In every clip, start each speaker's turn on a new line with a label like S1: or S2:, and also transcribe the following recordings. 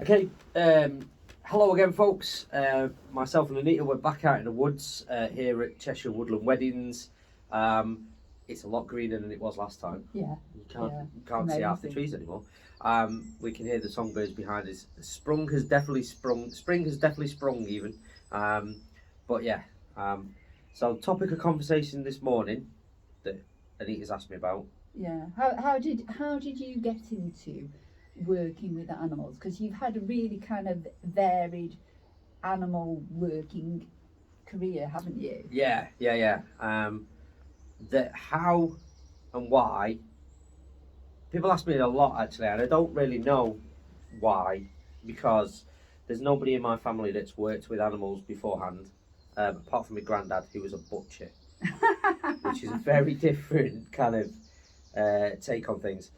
S1: Okay, hello again, folks. Myself and Anita, we're back out in the woods here at Cheshire Woodland Weddings. It's a lot greener than it was last time.
S2: Yeah.
S1: You can't see half the trees anymore. We can hear the songbirds behind us. Spring has definitely sprung even. But yeah, so topic of conversation this morning that Anita's asked me about.
S2: Yeah. How did you get into working with animals? Because you've had a really kind of varied animal working career, haven't you?
S1: Yeah. The how and why. People ask me a lot actually, and I don't really know why, because there's nobody in my family that's worked with animals beforehand, apart from my granddad, who was a butcher, which is a very different kind of take on things.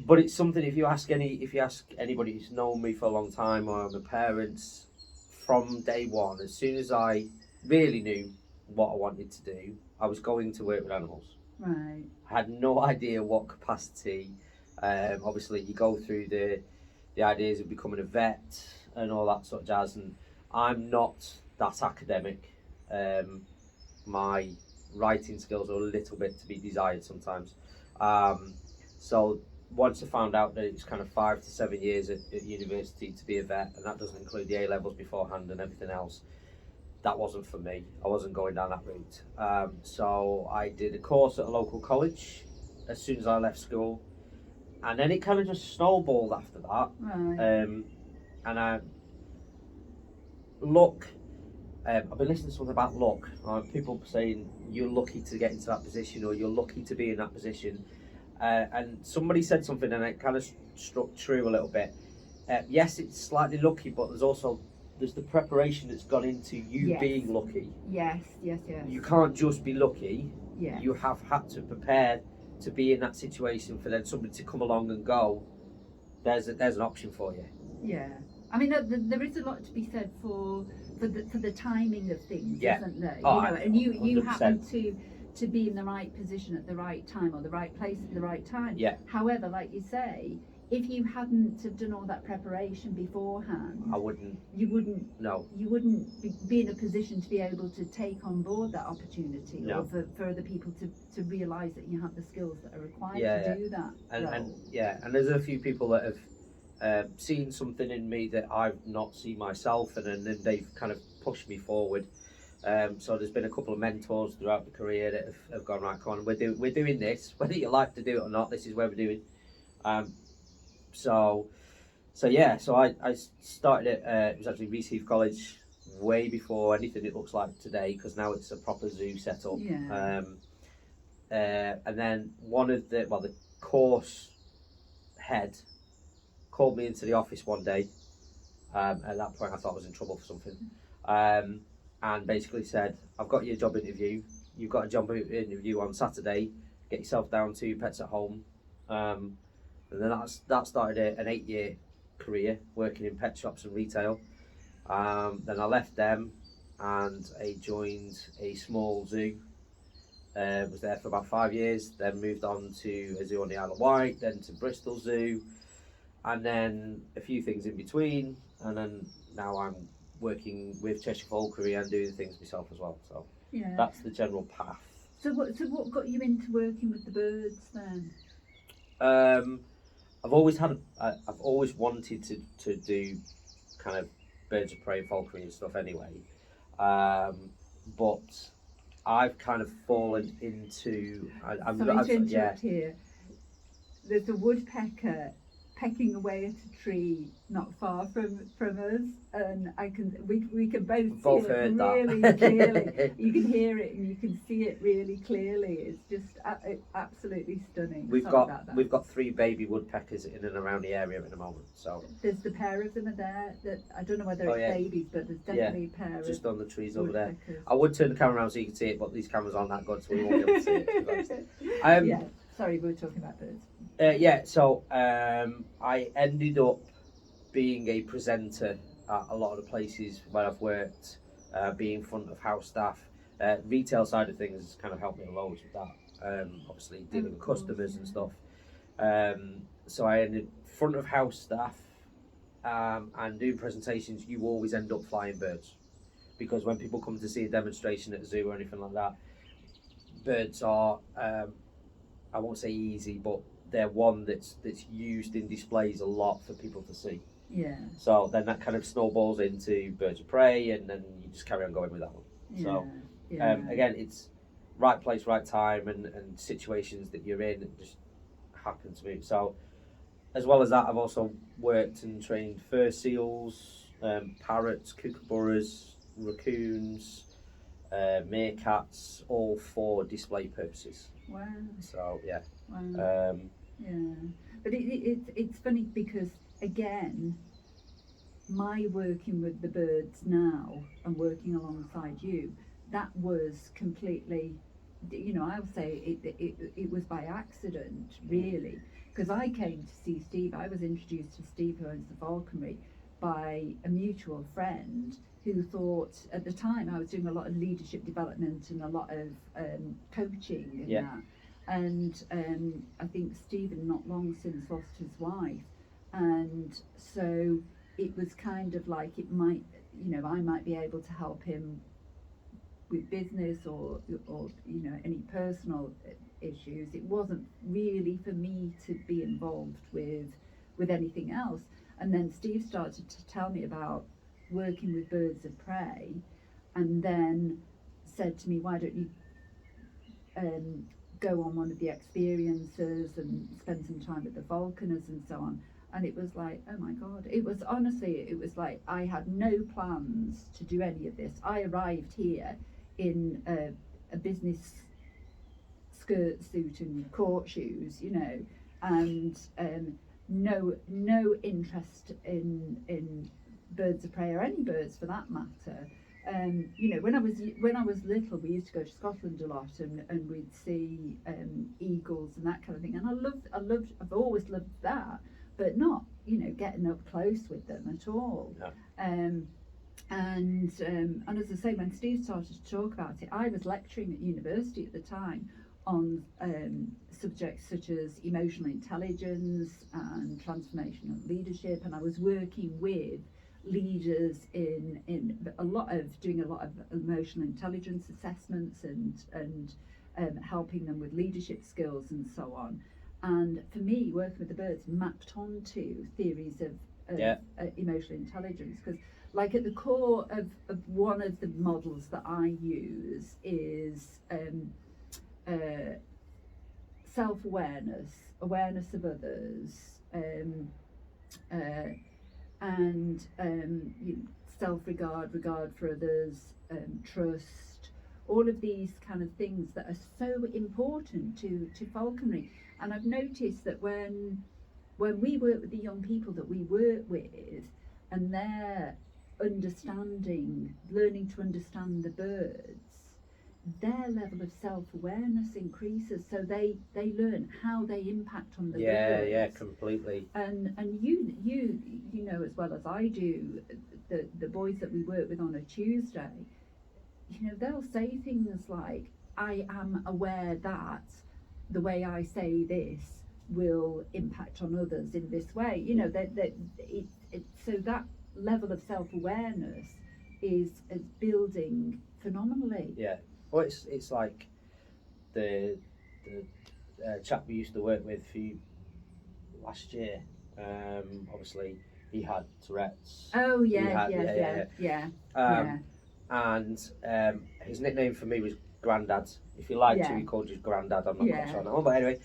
S1: But it's something if you ask anybody who's known me for a long time or my parents, from day one, as soon as I really knew what I wanted to do, I was going to work with animals.
S2: Right.
S1: I had no idea what capacity. Obviously, you go through the ideas of becoming a vet and all that sort of jazz, and I'm not that academic. My writing skills are a little bit to be desired sometimes. So once I found out that it was kind of 5 to 7 years at university to be a vet, and that doesn't include the A-levels beforehand and everything else, that wasn't for me. I wasn't going down that route. So I did a course at a local college as soon as I left school, and then it kind of just snowballed after that.
S2: Right.
S1: And luck. I've been listening to something about luck. People saying you're lucky to get into that position, or you're lucky to be in that position. And somebody said something, and it kind of struck true a little bit. Yes, it's slightly lucky, but there's the preparation that's gone into you being lucky.
S2: Yes.
S1: You can't just be lucky.
S2: Yes.
S1: You have had to prepare to be in that situation for then somebody to come along and go, there's an option for you.
S2: Yeah. I mean, there is a lot to be said for the timing of things, isn't there? And you happen to be in the right position at the right time, or the right place at the right time.
S1: Yeah.
S2: However, like you say, if you hadn't have done all that preparation beforehand, you wouldn't be in a position to be able to take on board that opportunity, or for other people to realise that you have the skills that are required to do that.
S1: And there's a few people that have seen something in me that I've not seen myself, and then they've kind of pushed me forward. So there's been a couple of mentors throughout the career that have gone, right, come on, we're doing this, whether you like to do it or not, this is where we're doing. So I started at it was actually Reseheath College way before anything it looks like today, because now it's a proper zoo setup.
S2: Yeah.
S1: And then one of the course head called me into the office one day. At that point I thought I was in trouble for something. And basically said, I've got your job interview. You've got a job interview on Saturday. Get yourself down to Pets at Home. And then that started an 8-year career working in pet shops and retail. Then I left them and I joined a small zoo. Was there for about 5 years. Then moved on to a zoo on the Isle of Wight. Then to Bristol Zoo. And then a few things in between. And then now I'm working with Cheshire for whole career and doing things myself as well. So that's the general path.
S2: So what got you into working with the birds then?
S1: I've always wanted to do kind of birds of prey, falconry and stuff anyway. But I've kind of fallen into.
S2: Sorry to interrupt here. There's a woodpecker pecking away at a tree not far from us, and we can both see it really clearly. You can hear it and you can see it really clearly. It's just absolutely stunning.
S1: We've got 3 baby woodpeckers in and around the area at the moment. So
S2: there's the pair of them are there. That I don't know whether it's babies, but there's definitely a pair
S1: just on the trees over there.
S2: Woodpeckers.
S1: I would turn the camera around so you can see it, but these cameras aren't that good, so we won't be able to see it.
S2: Sorry, we were talking about birds.
S1: So I ended up being a presenter at a lot of the places where I've worked, being front of house staff. Retail side of things kind of helped me loads with that. Obviously dealing with customers and stuff. so I ended front of house staff, and doing presentations. You always end up flying birds, because when people come to see a demonstration at a zoo or anything like that, birds are, I won't say easy, but they're one that's used in displays a lot for people to see.
S2: Yeah.
S1: So then that kind of snowballs into birds of prey, and then you just carry on going with that one.
S2: Yeah.
S1: So
S2: Yeah.
S1: again, it's right place, right time, and situations that you're in that just happen to move. So as well as that, I've also worked and trained fur seals, parrots, kookaburras, raccoons, meerkats, all for display purposes.
S2: Wow.
S1: So yeah.
S2: Wow. Yeah. But it's funny because, again, my working with the birds now and working alongside you, that was completely, you know, I'll say it was by accident, really, because I came to see Steve. I was introduced to Steve, who owns the falconry, by a mutual friend who thought, at the time I was doing a lot of leadership development and a lot of coaching and that. And I think Stephen not long since lost his wife, and so it was kind of like it might, you know, I might be able to help him with business or you know, any personal issues. It wasn't really for me to be involved with anything else. And then Steve started to tell me about working with birds of prey, and then said to me, why don't you go on one of the experiences and spend some time with the falconers and so on. And it was like, oh my God, it was honestly, it was like I had no plans to do any of this. I arrived here in a business skirt suit and court shoes, you know, and no interest in birds of prey or any birds for that matter. You know, when I was little, we used to go to Scotland a lot, and we'd see eagles and that kind of thing. And I've always loved that, but not, you know, getting up close with them at all.
S1: No.
S2: And as I say, when Steve started to talk about it, I was lecturing at university at the time on subjects such as emotional intelligence and transformational leadership, and I was working with leaders in doing a lot of emotional intelligence assessments and helping them with leadership skills and so on. And for me, working with the birds mapped onto theories of emotional intelligence, because like at the core of one of the models that I use is SelfAwareness, awareness of others, and self-regard, regard for others, trust, all of these kind of things that are so important to falconry. And I've noticed that when we work with the young people that we work with, and they're learning to understand the birds, their level of self-awareness increases, so they learn how they impact on the birds.
S1: Yeah, completely.
S2: And you know as well as I do, the boys that we work with on a Tuesday, you know, they'll say things like, I am aware that the way I say this will impact on others in this way, you know, so that level of self-awareness is building phenomenally.
S1: Yeah. Well, it's like the chap we used to work with last year. Obviously, he had Tourette's.
S2: Oh yeah.
S1: And his nickname for me was Grandad. If you liked to, he called you Grandad. I'm not quite sure now, but anyway.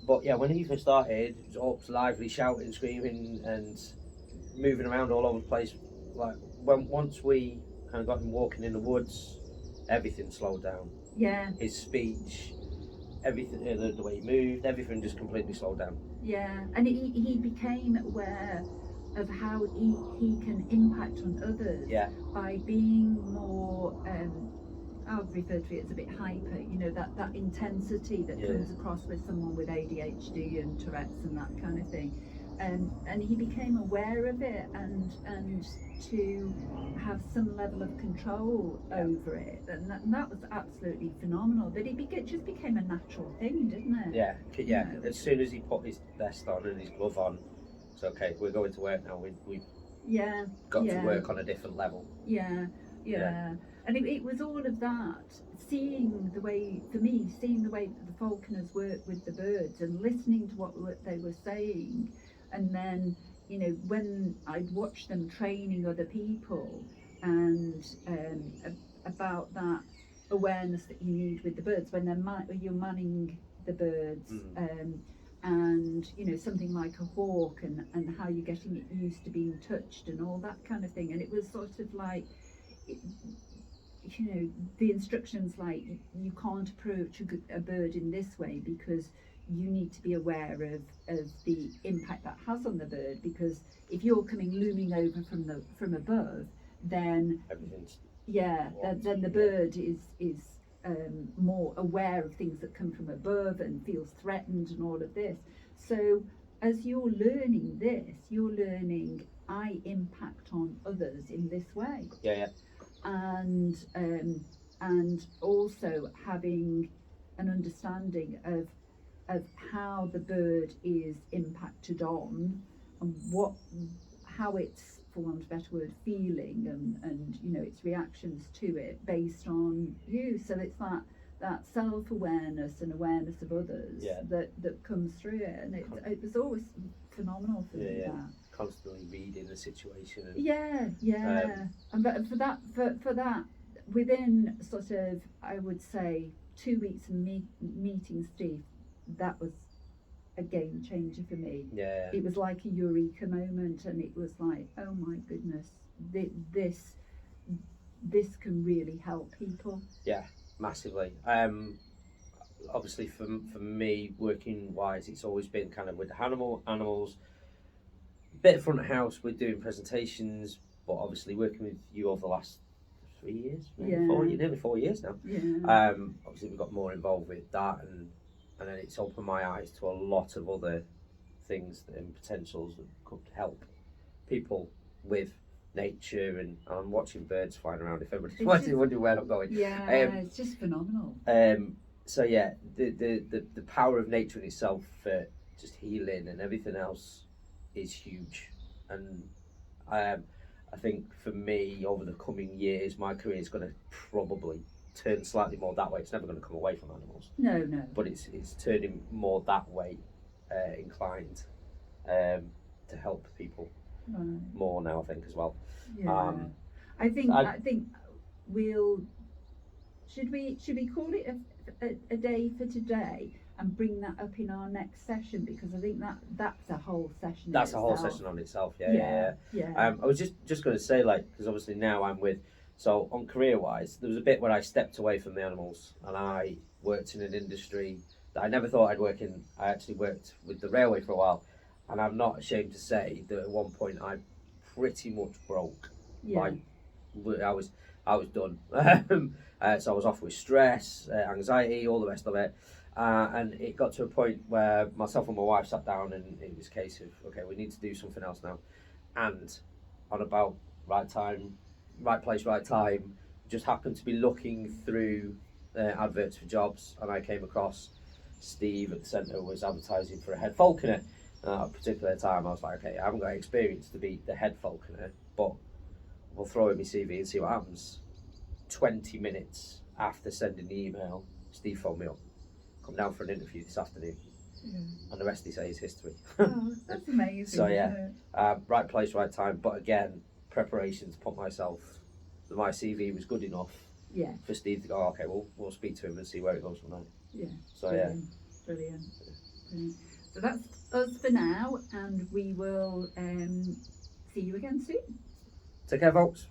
S1: But yeah, when he first started, it was up lively, shouting, screaming, and moving around all over the place. Like once we kind of got him walking in the woods, everything slowed down.
S2: Yeah.
S1: His speech, everything, the way he moved, everything just completely slowed down.
S2: Yeah, and he became aware of how he can impact on others by being more, I'll refer to it as a bit hyper, you know, that intensity that comes across with someone with ADHD and Tourette's and that kind of thing. and he became aware of it, and to have some level of control over it, and that was absolutely phenomenal. But it just became a natural thing, didn't it?
S1: Yeah.
S2: You know?
S1: As soon as he put his vest on and his glove on, it's okay. We're going to work now. We've got to work on a different level.
S2: Yeah. And it was all of that, seeing the way that the falconers work with the birds and listening to what they were saying. And then, you know, when I'd watch them training other people and about that awareness that you need with the birds when you're manning the birds, and, you know, something like a hawk and how you're getting it used to being touched and all that kind of thing. And it was sort of like, you know, the instructions like, you can't approach a bird in this way because you need to be aware of the impact that has on the bird, because if you're looming over from above, then
S1: Everything's
S2: then the bird is more aware of things that come from above and feels threatened and all of this. So as you're learning this, you're learning I impact on others in this way. And also having an understanding of how the bird is impacted on, and how it's, for want of a better word, feeling and you know, its reactions to it based on you. So it's that self-awareness and awareness of others that comes through it, and it was always phenomenal for me. That
S1: constantly reading the situation.
S2: And for that, within sort of, I would say, 2 weeks of meeting Steve, that was a game changer for me. It was like a eureka moment, and it was like, oh my goodness, this can really help people.
S1: Massively. Obviously for me, working wise, it's always been kind of with animals, bit of front of house with doing presentations, but obviously working with you over the last 3 years, nearly 4 years now. Obviously we got more involved with that, and then it's opened my eyes to a lot of other things and potentials that could help people with nature, and I'm watching birds flying around. If everybody's wondering where I'm going,
S2: it's just phenomenal.
S1: So yeah, the power of nature in itself for just healing and everything else is huge. And I think for me, over the coming years, my career is going to probably turn slightly more that way. It's never going to come away from animals.
S2: No.
S1: But it's turning more that way, inclined to help people more now, I think, as well.
S2: I think we'll should we call it a day for today and bring that up in our next session, because I think that's a whole session.
S1: That's a whole session on itself. I was just going to say, like, because obviously now I'm with. So on career-wise, there was a bit where I stepped away from the animals and I worked in an industry that I never thought I'd work in. I actually worked with the railway for a while, and I'm not ashamed to say that at one point I pretty much broke. Like, I was done. So I was off with stress, anxiety, all the rest of it. And it got to a point where myself and my wife sat down, and it was a case of, okay, we need to do something else now. And on about right time, right place, right time, just happened to be looking through adverts for jobs, and I came across Steve at the centre was advertising for a head falconer. At a particular time I was like, okay, I haven't got experience to be the head falconer, but we'll throw in my CV and see what happens. 20 minutes after sending the email, Steve phoned me up, come down for an interview this afternoon. And the rest, they say, is history.
S2: Oh, that's amazing.
S1: So right place, right time, but again, preparation to put myself, my CV was good enough for Steve to go, okay, we'll speak to him and see where it goes from there. So
S2: brilliant. So that's us for now, and we will see you again soon.
S1: Take care, folks.